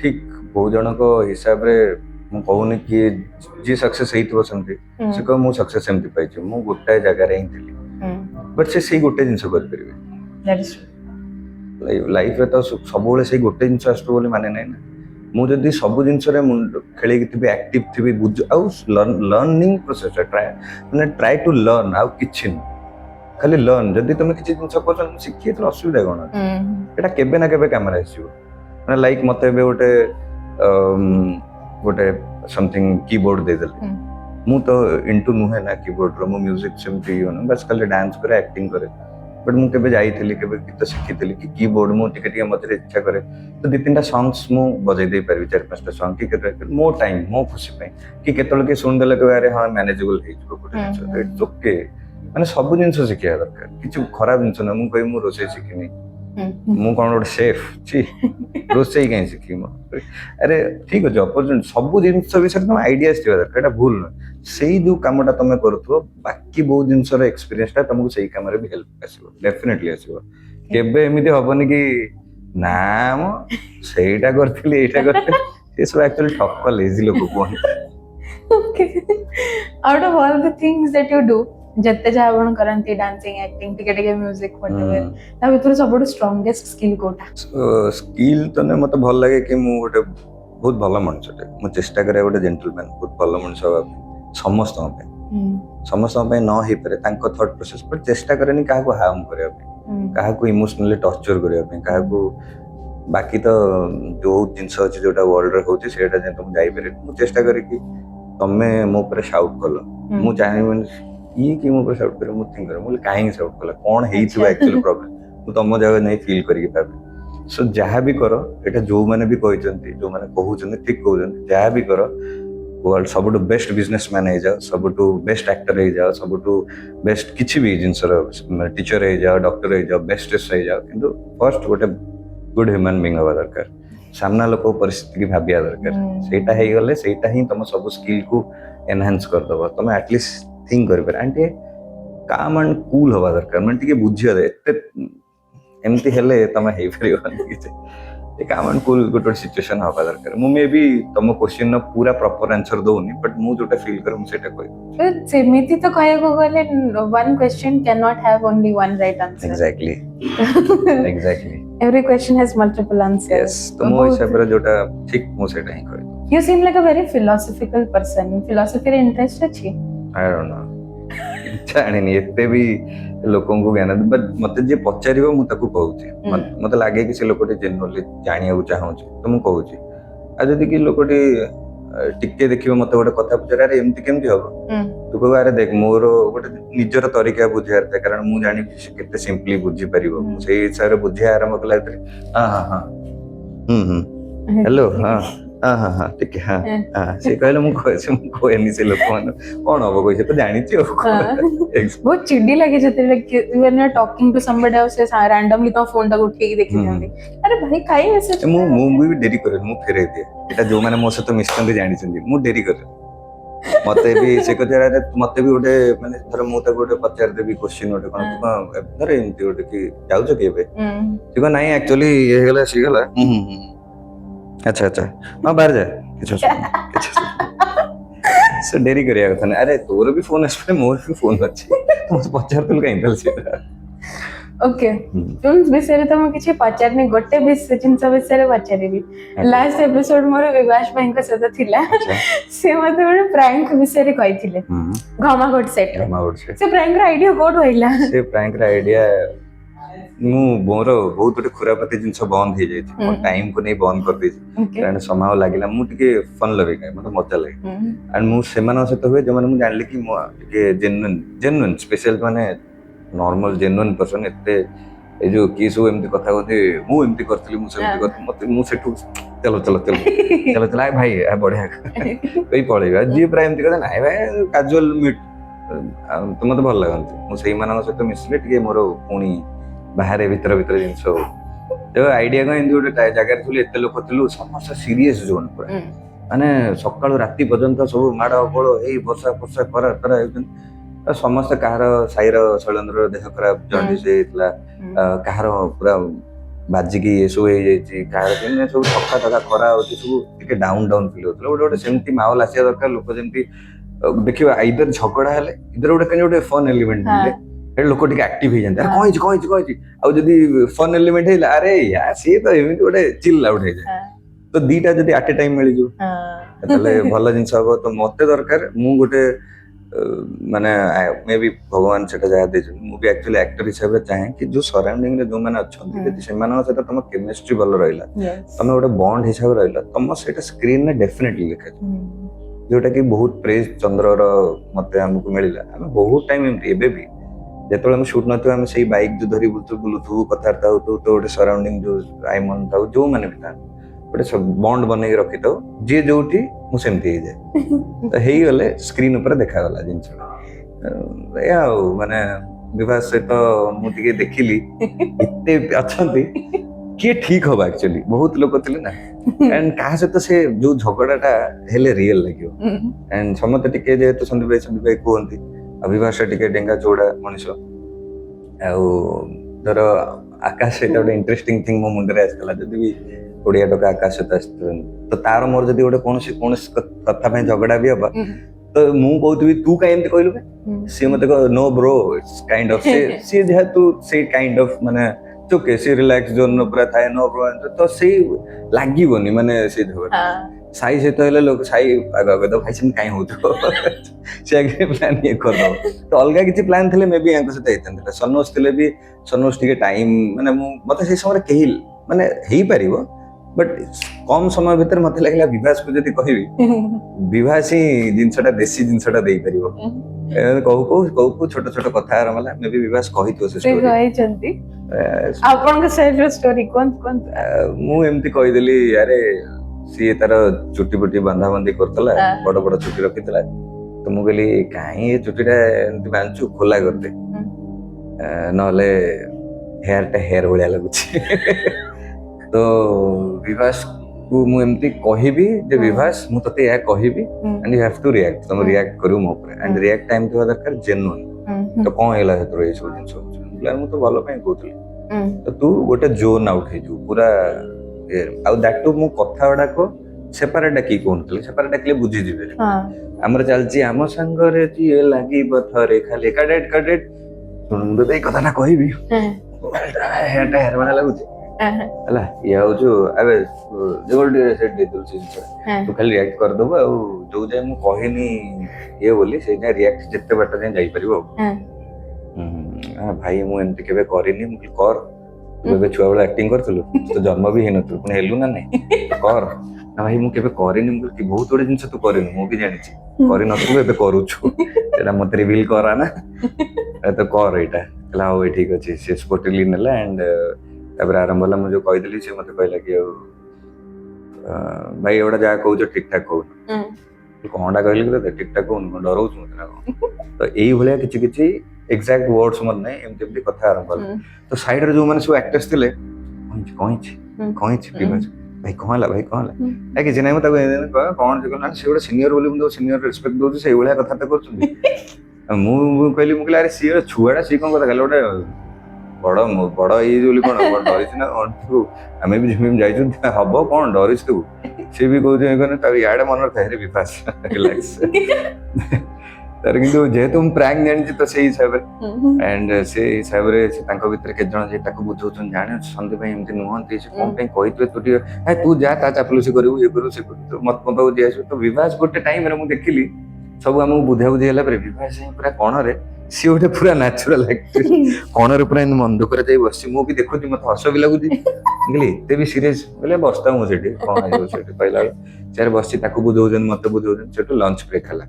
ଠିକ ବହୁ ଜଣଙ୍କ ହିସାବରେ ମୁଁ କହୁନି କିଏ ଯିଏ ସକ୍ସେସ୍ ହେଇଥିବ ସେମିତି ସେ କହିବ ମୁଁ ସକ୍ସେସ୍ ସେମିତି ପାଇଛି ମୁଁ ଗୋଟାଏ ଜାଗାରେ ହିଁ ଥିଲି ବଟ୍ ସେ ସେଇ ଗୋଟେ ଜିନିଷ କରିପାରିବେ ଲାଇଫରେ ତ ସବୁବେଳେ ସେଇ ଗୋଟେ ଜିନିଷ ଆସୁଥିବ ବୋଲି ମାନେ ନାହିଁ ନା ମୁଁ ଯଦି ସବୁ ଜିନିଷରେ ଖେଳିକି ଥିବି ଆକ୍ଟିଭ ଥିବି ଆଉ ଲର୍ଣ୍ଣିଂ ପ୍ରୋସେସ ମାନେ ଟ୍ରାଏ ଟୁ ଲର୍ନ ଆଉ କିଛି ନୁହଁ ଖାଲି ଲର୍ନ ଯଦି ତମେ କିଛି ଜିନିଷ କରୁଛ ଶିଖିଲେ ଅସୁବିଧା କଣ ଅଛି ଏଇଟା କେବେ ନା କେବେ କାମରେ ଆସିବ ମାନେ ଲାଇକ୍ ମତେ ଏବେ ଗୋଟେ ସମଥିଙ୍ଗ କିବୋର୍ଡ ଦେଇଦେଲେ ମୁଁ ତ ଇଣ୍ଟୁ ନୁହେଁ ନା କିବୋର୍ଡର, ମୁଁ ମ୍ୟୁଜିକ୍ ସେମିତି ବାସ୍ ଖାଲି ଡ୍ୟାନ୍ସ କରେ, ଆକ୍ଟିଂ କରେ। ବଟ୍ ମୁଁ କେବେ ଯାଇଥିଲି, କେବେ ଗୀତ ଶିଖିଥିଲି କି କିବୋର୍ଡ ମୁଁ ଟିକେ ଟିକେ ମଝିରେ ଇଚ୍ଛା କରେ ତ 2-3ଟା ସଙ୍ଗ୍ସ ମୁଁ ବଜେଇ ଦେଇପାରିବି, 4-5ଟା ସଙ୍ଗ କି କେତେ ମୋ ଟାଇମ୍, ମୋ ଖୁସି ପାଇଁ। କି କେତେବେଳେ କିଏ ଶୁଣିଦେଲେ କହିବେ ଆରେ ହଁ ମ୍ୟାନେଜେବଲ୍ ହେଇଯିବ ଗୋଟେ ଜିନିଷ, ଇଟ୍ସ ଓକେ। ମାନେ ସବୁ ଜିନିଷ ଶିଖିବା ଦରକାର, କିଛି ଖରାପ ଜିନିଷ ନୁହେଁ। ମୁଁ କହିବି ମୁଁ ରୋଷେଇ ଶିଖିନି, ମୁଁ କଣ ଗୋଟେ ସେଫ୍? ରୋଷେଇ କାହିଁ ଶିଖିବି ମୁଁ? ଆରେ ଠିକ ଅଛି, ଅପରଚୁନିଟି ସବୁ ଜିନିଷ ବିଷୟରେ ତମ ଆଇଡିଆ ଥିବା ଦରକାର, ଏଟା ଭୁଲ ନୁହେଁ। ସେଇ ଯୋଉ କାମଟା ତମେ କରୁଥିବ, ବାକି ବହୁତ ଜିନିଷର ଏକ୍ସପିରିଏନ୍ସଟା ତମକୁ ସେଇ କାମରେ ବି ହେଲ୍ପ ଆସିବ, ଡେଫିନେଟଲି ଆସିବ। କେବେ ଏମିତି ହବନି କି ନା ମ ସେଇଟା କରିଥିଲି ଏଇଟା କରିଥିଲି, ଏସବୁ ଆକ୍ଚୁଆଲି ଠକ ଲେଜି ଲୋକ କୁହନ୍ତି। Okay. Out of all the things that you do, ଯେତେ ଯାହା ଆପଣ କରନ୍ତି, ଡାନ୍ସିଂ, ଆକ୍ଟିଂ, ଟିକେ ଟିକେ ମ୍ୟୁଜିକ୍, whatever, ତା ଭିତରୁ ସବୁଠୁ ଷ୍ଟ୍ରଙ୍ଗେଷ୍ଟ ସ୍କିଲ୍ କୋଉଟା? ସ୍କିଲ୍ ତ ନୁହେଁ, ମତେ ଭଲ ଲାଗେ କି ମୁଁ ଗୋଟେ ବହୁତ ଭଲ ମଣିଷଟେ। ମୁଁ ଚେଷ୍ଟା କରେ ଗୋଟେ ଜେଣ୍ଟଲମ୍ୟାନ, ବହୁତ ଭଲ ମଣିଷ ହବା ପାଇଁ, ସମସ୍ତଙ୍କ ପାଇଁ। ସମସ୍ତଙ୍କ ପାଇଁ ନ ହେଇପାରେ ତାଙ୍କ ଥଟ୍ ପ୍ରୋସେସ୍, ବଟ୍ ଚେଷ୍ଟା କରେନି କାହାକୁ ହାର୍ମ କରିବା ପାଇଁ, କାହାକୁ ଇମୋସନାଲି ଟର୍ଚର କରିବା ପାଇଁ, କାହାକୁ। ବାକି ତ ଯୋଉ ଜିନିଷ ଅଛି ଯୋଉଟା ୱାର୍ଲଡରେ ହଉଛି ସେଇଟା ଯେହେତୁ ମୁଁ ଯାଇପାରିବି, ମୁଁ ଚେଷ୍ଟା କରେ କି ତମେ ମୋ ଉପରେ ସାଉଟ୍ କଲ, ମୁଁ ଚାହିଁବିନି ଇଏ କି ମୋ ଉପରେ ସାଉଟ୍ କରିବ, ମୁଁ ଥିଙ୍କ କରେ ମୁଁ କାହିଁକି ସାଉଟ୍ କଲା, କଣ ହେଇଥିବ ଆକ୍ଚୁଆଲି ପ୍ରୋବ୍ଲେମ, ମୁଁ ତମ ଜାଗାରେ ନେଇ ଫିଲ୍ କରିକି ଭାବେ। ସୋ ଯାହା ବି କର, ଏଇଟା ଯୋଉମାନେ ବି କହିଛନ୍ତି, ଯୋଉମାନେ କହୁଛନ୍ତି ଠିକ କହୁଛନ୍ତି, ଯାହା ବି କର ୱାର୍ଲଡ ସବୁଠୁ ବେଷ୍ଟ ବିଜନେସମ୍ୟାନ ହେଇଯାଅ, ସବୁଠୁ ବେଷ୍ଟ ଆକ୍ଟର ହେଇଯାଅ, ସବୁଠୁ ବେଷ୍ଟ କିଛି ବି ଜିନିଷର ଟିଚର ହେଇଯାଅ, ଡକ୍ଟର ହେଇଯାଅ, ବେଷ୍ଟେଷ୍ଟ ହେଇଯାଅ, କିନ୍ତୁ ଫର୍ଷ୍ଟ ଗୋଟେ ଗୁଡ ହ୍ୟୁମାନ ବିଙ୍ଗ ହବା ଦରକାର, ସାମ୍ନା ଲୋକ ପରିସ୍ଥିତି ଭାବିବା ଦରକାର। ସେଇଟା ହେଇଗଲେ ସେଇଟା ହିଁ ତମ ସବୁ ସ୍କିଲ୍ କୁ ଏନହାନ୍ସ କରିଦବ, ତମେ ଆଟଲିଷ୍ଟ ଥିଙ୍କ କରିପାର। ଆଣ୍ଡ ଟିକେ କାମ୍ ଆଣ୍ଡ କୁଲ ହବା ଦରକାର, ମାନେ ଟିକେ ବୁଝିବା ଏତେ ଏମିତି ହେଲେ ତମେ ହେଇପାରିବନି କିଛି। କାମ୍ ଆଣ୍ଡ କୁଲ ଗୋଟେ ସିଚୁଏସନ ହବା ଦରକାର। ମୁଁ ମେ ବି ତମ କ୍ୱେଶ୍ଚିନ୍ ପୁରା ପ୍ରପର ଆନ୍ସର ଦଉନି, ବଟ୍ ମୁଁ ଯୋଉଟା ଫିଲ୍ କରେ ମୁଁ ସେଇଟା କହିବି। ସେମିତି ତ କହିବାକୁ ଗଲେ one question cannot have only one right answer. Exactly. Exactly. Every question has multiple answers. Yes. ତ ମୋ ହିସାବରେ ଯୋଉଟା ଠିକ ମୁଁ ସେଇଟା ହିଁ କହିବି। You seem like a very philosophical person. Philosophy ରେ interest ଅଛି? I don't know. ଜାଣିନି ଏତେ ବି ଲୋକଙ୍କୁ ଜ୍ଞାନ, ବଟ୍ ମତେ ଯିଏ ପଚାରିବ ମୁଁ ତାକୁ କହୁଛି। ମତେ ଲାଗେ କି ସେ ଲୋକଟି ଜେନୁଇନଲି ଜାଣିବାକୁ ଚାହୁଁଛି ତ ମୁଁ କହୁଛି। ଆଉ ଯଦି କି ଲୋକଟି ଟିକେ ଦେଖିବ ମତେ ଗୋଟେ କଥା ପଚାରେ ଆରେ ଏମିତି କେମିତି ହବ, ତୁ କହିବ ଆରେ ଦେଖ ମୋର ଗୋଟେ ନିଜର ତରିକା ବୁଝିବାର ଥାଏ, କାରଣ ମୁଁ ଜାଣିବି ସେ କେତେ ସିମ୍ପଲି ବୁଝିପାରିବ। ମୁଁ ସେଇ ହିସାବରେ ବୁଝିବା ଆରମ୍ଭ କଲା ଭିତରେ ହଁ ହଁ ହଁ ହ୍ୟାଲୋ ହଁ ହଁ ହଁ ହଁ ଟିକେ ହଁ ସେ କହିଲେ ମୁଁ କହେନି ସେ ଲୋକମାନଙ୍କୁ କଣ ହବ କହିছে ତ ଜାଣିଛି ଆଉ। ବହୁତ ଚିଡି ଲାଗେ ଯେତେବେଳେ when you are talking to somebody else, ସେ randomly ତମ ଫୋନ୍ ଟାକୁ ଉଠେଇକି ଦେଖିଦିଅନ୍ତି, ଆରେ ଭାଇ କାଇଁ ମେସେଜ। ମୁଁ ବି ଡେରି କରେନି, ମୁଁ ଫେରେଇ ଦିଏ। ଏଇଟା ଯୋଉମାନେ ମୋ ସହିତ ମିଶିଛନ୍ତି ଜାଣିଛନ୍ତି, ମୁଁ ଡେରି କରେ। ମତେ ବି ସେ କଥା ମତେ ବି ଗୋଟେ ମାନେ ଧର ମୁଁ ତାକୁ ଗୋଟେ ପଚାରିଦେବି କ୍ୱେଶ୍ଚିନ୍ ଗୋଟେ କଣ ତୁ କଣ ଧର ଏମିତି ଗୋଟେ କି ଯାଉଛ କି ଏବେ, ସେ କହ ନାଇଁ ଆକ୍ଚୁଆଲି ଇଏ ହେଇଗଲା ସିଗଲା ଆଚ୍ଛା ଆଚ୍ଛା ହଁ ବାହାରେ ଯା କିଛି ସେ ଡେରି କରିବା କଥା ନାହିଁ। ଆରେ ତୋର ବି ଫୋନ ଆସିପାରେ, ମୋର ବି ଫୋନ ଅଛି, ପଚାରୁଥିଲୁ କାହିଁକି ତାହେଲେ ସେଇଟା। ଓକେ, ଫିଲ୍ମ ବିଷୟରେ ତ ମୁଁ କିଛି ପଚାରିନି, ଗୋଟେ ଜିନିଷ ବିଷୟରେ ପଚାରିବି। ଲାଷ୍ଟ ଏପିସୋଡ ମୋର ବିବାସ ଭାଇଙ୍କ ସହିତ ଥିଲା, ସେ ମତେ ଗୋଟେ ପ୍ରାଙ୍କ ବିଷୟରେ କହିଥିଲେ ଘମାଘୋଟ ସେଟ୍ ରେ। ସେ ପ୍ରାଙ୍କର ଆଇଡିଆ କୋଉଠୁ ଆଇଲା? ସେ ପ୍ରାଙ୍କର ଆଇଡିଆ ମୁଁ ମୋର ବହୁତ ଗୋଟେ ଖୁରାପାତି ଜିନିଷ ବନ୍ଦ ହେଇଯାଇଛି, ମୋ ଟାଇମ କୁ ନେଇ ବନ୍ଦ କରିଦେଇଛି, କାରଣ ସମୟ ଲାଗିଲା। ମୁଁ ଟିକେ ଫନ ଲଗେଇ ମତେ ମଜା ଲାଗେ, ଆଣ୍ଡ ମୁଁ ସେମାନଙ୍କ ସହିତ ହୁଏ ଯୋଉମାନେ ମୁଁ ଜାଣିଲି କି ମୁଁ ଟିକେ ଜେନ୍ୟୁନ୍ ସ୍ପେଶାଲ, ମାନେ ନର୍ମାଲ ଜେନ୍ୟୁନ୍ ପର୍ସନ। ଏତେ ଏଇ ଯୋଉ କିଏ ସବୁ ଏମିତି କଥା କହନ୍ତି ମୁଁ ଏମିତି କରିଥିଲି ମୁଁ ସେମିତି କରିଥିଲି, ମତେ ମୁଁ ସେଠୁ ଚାଲ ଚାଲ ଚାଲ ଚାଲ ଚାଲ ଭାଇ ବଢିଆ ଏଇ ପଳେଇବା। ଯିଏ ପ୍ରାୟ ଏମିତି କଥା ନାଇଁ ଭାଇ କାଜୁଆଲ ମିଟ୍ ତ ମତେ ଭଲ ଲାଗନ୍ତି। ମୁଁ ସେଇମାନଙ୍କ ସହିତ ମିଶିଲେ ଟିକେ ମୋର ପୁଣି ବାହାରେ ଭିତରେ ଜିନିଷ ହଉ। ଆଇଡିଆ କଣ ଏମିତି ଗୋଟେ ଜାଗାରେ ଥିଲୁ, ଏତେ ଲୋକ ଥିଲୁ, ସମସ୍ତେ ସିରିୟସ୍ ଜୋନ୍ ପୁରା, ମାନେ ସକାଳୁ ରାତି ପର୍ଯ୍ୟନ୍ତ ସବୁ ମାଡ ଗୋଳ, ଏଇ ବର୍ଷା ଫର୍ଷା ଖରା ହେଉଛନ୍ତି। ସମସ୍ତେ କାହାର ସାହିର ଶୈଳେନ୍ଦ୍ରର ଦେହ ଖରାପ, ଜଣ୍ଡିସ ହେଇଥିଲା, କାହାର ପୁରା ବାଜିକି ଏସବୁ ହେଇଯାଇଛି, କାହାର କେମିତି ସବୁ ଥକା ଖରା ହଉଛି, ସବୁ ଟିକେ ଡାଉନ ଫିଲ୍ ହଉଥିଲା। ଗୋଟେ ସେମିତି ମାହୋଲ ଆସିବା ଦରକାର, ଲୋକ ଯେମିତି ଦେଖିବା ଆଇଦର ଝଗଡା ହେଲେ ଇଦର ଗୋଟେ ଫନ୍ ଏଲିମେଣ୍ଟ ମିଳିଲେ ଲୋକ ଟିକେ ଆକ୍ଟିଭ ହେଇଯାନ୍ତି, ଆରେ କହିଛି। ଆଉ ଯଦି ଫନ୍ ଏଲିମେଣ୍ଟ ହେଇଲା ଆରେ ୟାର ସିଏ ତ ଏମିତି ଗୋଟେ ଚିଲ୍ ଆଉଟ୍ ହେଇଯାଏ। ତ ଦିଟା ଯଦି ଆଟ୍ ଏ ଟାଇମ୍ ମିଳିଯିବ ତାହେଲେ ଭଲ ଜିନିଷ ହବ। ତ ମତେ ଦରକାର, ମୁଁ ଗୋଟେ ମାନେ ମେ ବି ଭଗବାନ ସେଟା ଯାହା ଦେଇଛନ୍ତି, ମୁଁ ବି ଆକ୍ଚୁଆଲି ଆକ୍ଟର ହିସାବରେ ଚାହେଁ କି ଯୋଉ ସରାଉଣ୍ଡିଂ ରେ ଯୋଉମାନେ ଅଛନ୍ତି, ଯଦି ସେମାନଙ୍କ ସହିତ ତମ କେମିଷ୍ଟ୍ରି ଭଲ ରହିଲା, ତମେ ଗୋଟେ ବଣ୍ଡ ହିସାବରେ ରହିଲା, ତମ ସେଇଟା ସ୍କ୍ରିନରେ ଡେଫିନେଟଲି ଦେଖାଯିବ। जोटा कि बहुत प्रेज चंद्रर मत आमको मिलला आम बहुत टाइम एमती एबे भी जेतବେଳେ ଆମେ ସୁଟ୍ ନଥିବ ଆମେ ସେଇ ବାଇକ୍ ଯୋଉ ଧରି ବୁଲୁଥିବୁ କଥାବାର୍ତ୍ତା ହଉଥିବୁ ତ ଗୋଟେ ସରାଉଣ୍ଡିଂ ଯୋଉ ଆଇମନ ଥାଉ ଯୋଉମାନେ ବି ଥାନ୍ତି ଗୋଟେ ବଣ୍ଡ ବନେଇକି ରଖିଥାଉ ଯିଏ ଯୋଉଠି ମୁଁ ସେମିତି ହେଇଯାଏ ତ ହେଇଗଲେ ସ୍କ୍ରିନ୍ ଉପରେ ଦେଖାଗଲା ଜିନିଷଟା ଏଇଆ ଆଉ ମାନେ ବିବାହ ସହିତ ମୁଁ ଟିକେ ଦେଖିଲି ଏତେ ଅଛନ୍ତି କିଏ ଠିକ ହବ ଆକ୍ଚୁଆଲି ବହୁତ ଲୋକ ଥିଲେ ନା एंड କାହା ସହିତ ସେ ଯୋଉ ଝଗଡାଟା ହେଲେ ରିଏଲ ଲାଗିବ एंड ସମସ୍ତେ ଟିକେ ଯେହେତୁ ସନ୍ଦୀପ ଭାଇ କୁହନ୍ତି ଅଭିଭାଷା ଟିକେ ଡେଙ୍ଗା ଚଉଡା ମଣିଷ ଆଉ ଧର ଆକାଶ ସହିତ ଗୋଟେ ଇଣ୍ଟରେଷ୍ଟିଂ ଥିଙ୍ଗ ମୋ ମୁଣ୍ଡରେ ଆସିଥିଲା ଯଦି ବି ଓଡ଼ିଆ ଟୋକା ଆକାଶ ସହିତ ଆସିଥିବ ତ ତାର ମୋର ଯଦି ଗୋଟେ କୌଣସି କଥା ପାଇଁ ଝଗଡା ବି ହବା ତ ମୁଁ କହୁଥିବି ତୁ କାଇଁ ଏମିତି କହିଲୁ ସିଏ ମତେ କହ no bro it's kind of ସିଏ ଯେହେତୁ ସେଇ କାଇंड ऑफ ମାନେ ओके सी रिलैक्स जोन पूरा थाए नो ब्रो तो सेही लागीबनी माने से झगड़ा साई सहित हेले लोक साई आग आग तो भाई से काई होतो से आगे प्लान ये कर दो तो अलगा किछि प्लान थिले मे बी यांको सहित हेतन सनोस थिले भी सनोस टिके टाइम माने मते से समय केही माने हेई परिबो बट कम समय भीतर मते लागला विवास को जदी कहिबी विवास ही जिंसटा देसी जिंसटा देई परिबो कहू छोट छोट कथा आरमला मे भी विवास कहितो से स्टोरी आपन सेल्फ स्टोरी कोन मु एमती कहिदेली अरे सी तार चुटी पुटी बांधा बांधी करतला बड़ बड़ चुटी रखितला तो मु कहली काहे ये चुटीटा एमती बांधछु खोला कर दे नले हेयर भलिया लागुछि तो विवास को मु एमती कहिबी जे विवास मु तते या कहिबी and you have to react तुम रिएक्ट करू मो ऊपर एंड रिएक्ट टाइम तो दरकार जेन्युइन तो कोन हेला हेतरो ए सब जिंस मु तो भलो पय कहतली तो तू गोटे जोन आउट हे जू पूरा आउ दैट टू मु कथा वडा को सेपरेट की कोनतले सेपरेट डकले बुझी जिवे हमर चलची हम संगरे जी लागी बथरे खाली काडेट सुन दे कथा ना कहबी हेयर वाला लागुची हला या हो जो अबे जोल्डी सेट दे दल चीज तू खाली रिएक्ट कर दबो आ जो जे मु कहिनी ये बोली सेना रिएक्ट जत्ते बाटा जाई परिबो भाई मु एमती केबे करिनी मु कर तू एबे छुआ वाला एक्टिंग करथलु तो जन्म भी हेन तू पुनी हेलु ना नहीं कर ना भाई मु केबे करिनी मु कि बहुत बड़े जिंस तू करिनु मु भी जानि छी करि न तू एबे करूछु एटा मते रिवील करा ना तो कर एटा हला हो ठीक अछि से स्पोर्टली नेला एंड तब आरंभ होला मु जो कहि देली से मते कहला कि भाई एवडा जा कहू ठीक ठाक कहू कोंडा कहली कि ठीक ठाक कहू डरौ छु मते तो एई भलिया किछि किछि एग्जैक्ट वर्ड्स मन नै एमते एमते कथा आरंभ होला तो साइड रे जो माने सब एक्टर्स थिले कहिछि प्रीमियस भाई कहला ए कि जने मते कोन जे कोन से एवडा सीनियर बोली मु सीनियर रिस्पेक्ट दउ से भलिया कथा त करछु मु कहली मु कहला अरे सी छुआडा सी कोन कथा कहला ओडा बड़ ये बोली कौन डरिस ना आम भी जिम जाइछु हम कौन डरिस तू सी भी कहते इे मन रखा है विपास रिलैक्स तार कि जेहेतु मुझे प्रैंक जानी तो से हिसाब से एंड से हिसाब से भीतर के जन जे बुझाऊन जाने सन्दीप भाई एमती नुहंती से कौन पे कही तू तू जा चापलुसी करू ये करू से करू तो मत पाक जी आस तो विवास गोटे टाइम रे मुझे देखिली सब आमको बुझा बुझी है विवास पूरा कण रे सी गोटे पूरा नेचुरल एक्टर कण रे पूरा मन दुख जाई बस मु भी देखुची मत हस भी लगुच एते भी सीरीयस बोले बसता मुझे कौन कहला चार बस बुझाऊन मत बुझाऊन से लंच ब्रेक है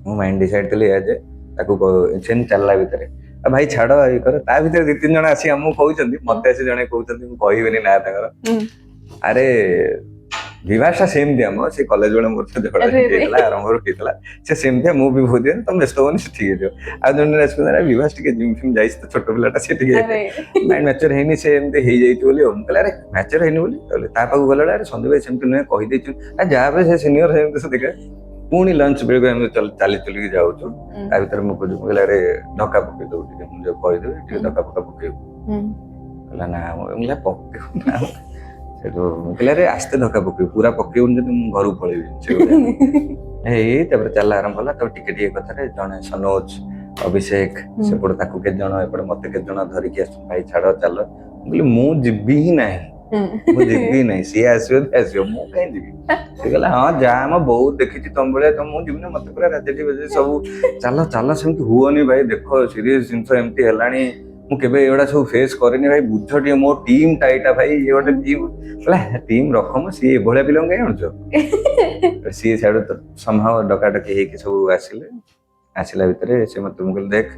मो माइंड डिसाइड कली जे सेम चलला भितर भाई छाड़ ये कर ता भीतर 2-3 जण आसी हमहु कहउचंदी मते आसी जणे कहउचंदी मु कहिबेनी ना ताकर अरे विवासा सेम दिया मो से कॉलेज वाले मोर से झगड़ा हेतला आरंभ रो हेतला से सेम दिया मु भी बहुत दिन तुम व्यस्त होनी से ठीक है आ जण रेस्क अरे विवास टिके जिम फिम जाइस तो छोट पिलाटा से टिके माइंड मैच्योर हेनी से एमते हे जाई बोली हम कहला अरे मैच्योर हेनी बोली कहले ता पागु गलडा अरे संदीप भाई सेमते न कहि देछु आ जा बे से सीनियर सेमते से देखा पुणी लंच ब्रेक हम चली चली जाऊ छु आ भीतर मु कहला अरे धक्का पके दउ टिके मु जो कहि दे टिके धक्का पके कहला ना मुला पके ना सेटो कहला रे आस्ते धक्का पके पूरा पके उन जदि घर पळेबी से तब चल आरंभ होला तब टिके टिके कथा रे जने सनोज अभिषेक सेपड़ ताकू के जण एपड़ मते के जण धरि के भाई छाड़ चल बोली मु जिबी ही नहीं मु जिबी नहीं सी आसियो मु कहीं जिबी से कहला हां जा हम बहुत देखि छी तुम बळे तुम मु जिबी ना मते पूरा राजटी बजे सब चल चल सेमति हुओनी भाई देखो सीरियस जिंस एमती हेलानी ମୁଁ କେବେ ଏଗୁଡା ସବୁ ଫେସ୍ କରେନି ଭାଇ ବୁଝ ଟିକେ ମୋ ଟିମ୍ ଟାଇଟା ଭାଇ ଇଏ ଗୋଟେ ଟିମ୍ ରଖ ମୁଁ ସିଏ ଏଭଳିଆ ପିଲାଙ୍କୁ କାହିଁ ଆଣୁଛ ସିଏ ସିଆଡୁ ତ ସମ୍ଭାବ ଡକାଡକି ହେଇକି ସବୁ ଆସିଲା ଭିତରେ ସେ ମତେ ମୁଁ କହିଲି ଦେଖ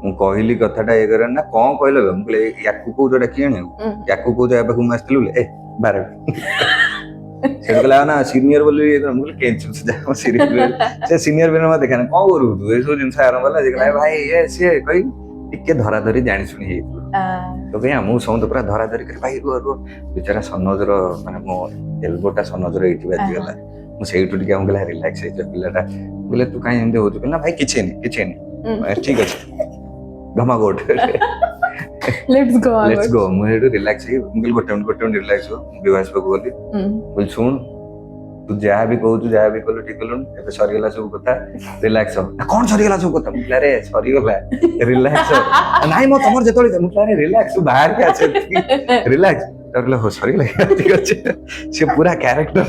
ମୁଁ କହିଲି କଥାଟା ଇଏ କରେ ନା କଣ କହିଲ ବେ? ମୁଁ କହିଲି ୟାକୁ କହୁଛ ଡାକି ଆଣିବାକୁ ୟାକୁ କହୁଛ ୟା ପାଖକୁ ମୁଁ ଆସିଥିଲି ବୋଲି ଏ ବାର ସେଠୁ କହିଲା ନା ସିନିୟର ବୋଲି ମୁଁ କହିଲି କେଞ୍ଚୁ ସେ ସିନିୟର ବି ମତେ ଦେଖାନା କଣ କରୁ ତୁ ଏସବୁ ଜିନିଷ ଆରମ୍ଭ ହେଲା ଯେ କହିଲା ଭାଇ ଇଏ ସିଏ କହି ଟିକେ ଧରାଧରି ଜାଣିଶୁଣି ହେଇଯାଇଥିଲୁ ତ ଭାଇ ଆମକୁ ସମସ୍ତେ ପୁରା ଧରାଧରି କରି ଭାଇ ରୁହ ବିଚାରା ସନୋଜର ମାନେ ମୋ ଏଲବୋଟା ସନୋଜର ଏଇଠି ବାଜିଗଲା ମୁଁ ସେଇଠୁ ଟିକେ ଆମକୁ କହିଲା ରିଲାକ୍ସ ହେଇଯିବ ପିଲାଟା ବୋଲେ ତୁ କାହିଁ ଏମିତି ହଉଛୁ କହିଲା ଭାଇ କିଛି ହେଇନି ଠିକ ଅଛି ଗମା ଗୋଟ ଲେଟ୍ସ ଗो ମୁଁ ସେଇଠୁ ରିଲାକ୍ସ ହେଇ ମୁଁ କହିଲି ଗୋଟେ ମିନିଟ୍ ରିଲାକ୍ସ ହୁଅ ମୁଁ ବିବାସ ପାଖକୁ ଗଲି କହିଲି ଶୁଣ ତୁ ଯାହା ବି କହୁଛୁ ଯାହା ବି କଲୁ ଠିକ କଲୁଣି ଏବେ ସରିଗଲା ସବୁ କଥା ରିଲାକ୍ସ ହ କଣ ସରିଗଲା ସବୁ କଥା ମୁଁ କହିଲି ସରିଗଲା ରିଲାକ୍ସ ନାଇଁ ମୋ ତମର ଯେତେବେଳେ ମୁଁ କହିଲି ରିଲାକ୍ସ ତୁ ବାହାରକୁ ଆସେ ରିଲାକ୍ସ କହିଲେ ହଉ ସରିଗଲା ଠିକ ଅଛି ସେ ପୁରା କ୍ୟାରେକ୍ଟର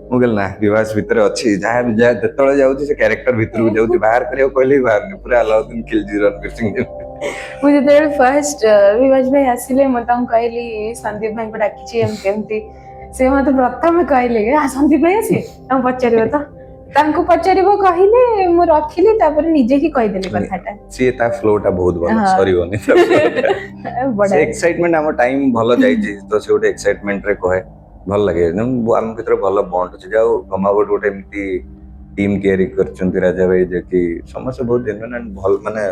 ମୁଁ କହିଲି ନା ବିବାସ ଭିତରେ ଅଛି ଯାହା ଯେତେବେଳେ ଯାଉଛି ସେ କ୍ୟାରେକ୍ଟର ଭିତରକୁ ଯାଉଛି ବାହାର କରିବାକୁ କହିଲେ ବି ବାହାରୁନି ପୁରା ଆଲାଉଦ୍ଦିନ ଖିଲଜି ରଣବୀର ସିଂ ମୁଁ ଯେତେବେଳେ ଫାଷ୍ଟ ବିବାସ ଭାଇ ଆସିଲେ ମୁଁ ତାଙ୍କୁ କହିଲି ସନ୍ଦୀପ ଭାଇଙ୍କୁ ଡାକିଛି ଏମିତି ସେ ମତେ ପ୍ରଥମେ କହିଲେ ସନ୍ଦୀପ ଭାଇ ଆସି ତାଙ୍କୁ ପଚାରିବ ତ ତାଙ୍କୁ ପଚାରିବ କହିଲେ ମୁଁ ରଖିଲି ତାପରେ ନିଜେ ହିଁ କହିଦେଲି କଥାଟା ସିଏ ତା ଫ୍ଲୋ ଟା ବହୁତ ଭଲ ସରିବନି ସେ ଏକ୍ସାଇଟମେଣ୍ଟ ଆମ ଟାଇମ ଭଲ ଯାଇଛି ତ ସେ ଗୋଟେ ଏକ୍ସାଇଟମେଣ୍ଟ ରେ କହେ ଭଲ ଲାଗେ ଆମ ଭିତରେ ଭଲ ବଣ୍ଡ ଅଛି ଯାଉ ଗମାଗୋଟ ଗୋଟେ ଏମିତି ଟିମ୍ ତିଆରି କରିଛନ୍ତି ରାଜା ଭାଇ ଯେ କି ସମସ୍ତେ ବହୁତ ଜେନ୍ୟୁଇନ୍ ଆଣ୍ଡ ଭଲ ମାନେ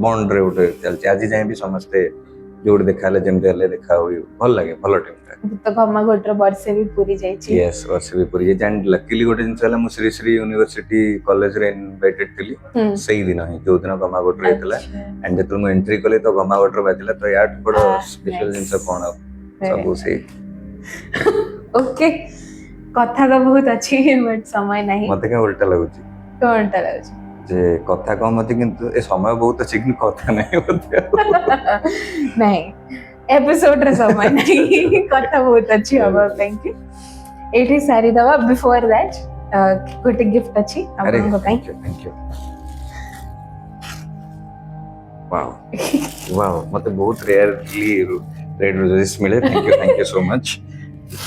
ବଣ୍ଡ ରେ ଗୋଟେ ଚାଲିଛି ଆଜି ଯାଏଁ ବି ସମସ୍ତେ ଯୋଉଠି ଦେଖା ହେଲେ ଯେମିତି ହେଲେ ଦେଖା ହୁଏ ଭଲ ଲାଗେ ଭଲ ଟିମ୍ ଟା ତ ଗମାଗୋଟର ବର୍ଷେ ବି ପୁରୀ ଯାଇଛି ୟେସ୍ ବର୍ଷେ ବି ପୁରୀ ଯାଇଛି ଆଣ୍ଡ ଲକିଲି ଗୋଟେ ଜିନିଷ ହେଲା ମୁଁ ଶ୍ରୀ ଶ୍ରୀ ୟୁନିଭର୍ସିଟି କଲେଜରେ ଇନଭାଇଟେଡ ଥିଲି ସେଇଦିନ ହିଁ ଯୋଉ ଦିନ ଗମାଗୋଟରେ ହେଇଥିଲା ଆଣ୍ଡ ଯେତେବେଳେ ମୁଁ ଏଣ୍ଟ୍ରି କଲି ତ ଗମାଗୋଟର ବାଜିଲା ତ ୟାଠୁ ବଡ ସ୍ପେଶାଲ ଜିନିଷ କଣ ସବୁ ସେଇ ଓକେ କଥା ତ ବହୁତ ଅଛି ବଟ୍ ସମୟ ନାହିଁ ମତେ କାଇଁ ଉଲ୍ଟା ଲାଗୁଛି କଣଟା ଲାଗୁଛି ଯେ କଥା କମ ଅଛି କିନ୍ତୁ ଏ ସମୟ ବହୁତ ଅଛି କିନ୍ତୁ କଥା ନାହିଁ ନାହିଁ ଏପିସୋଡରେ ସମୟ ନାହିଁ କଥା ବହୁତ ଅଛି ହବା ପାଇଁ କି ଏଇଠି ସାରିଦବା ବିଫୋର ଦ୍ୟାଟ୍ ଗୋଟେ ଗିଫ୍ଟ ଅଛି ଆପଣଙ୍କ ପାଇଁ वाओ मते बहुत रेयरली रेड रोजेस मिले thank you so much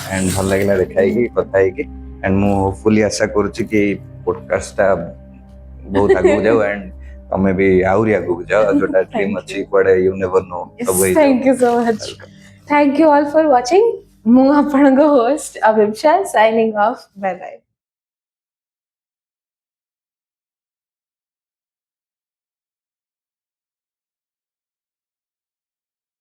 and भल लागला देखाई की कथा है की एंड मु होपफुली आशा करूची कि पॉडकास्ट ता बहुत आगु जाओ एंड तमे भी आउरी आगु जाओ जोटा ड्रीम अछि पड़े यू नेवर नो सब thank you so much thank you all for watching मु आपन को host Abhipsa signing off bye bye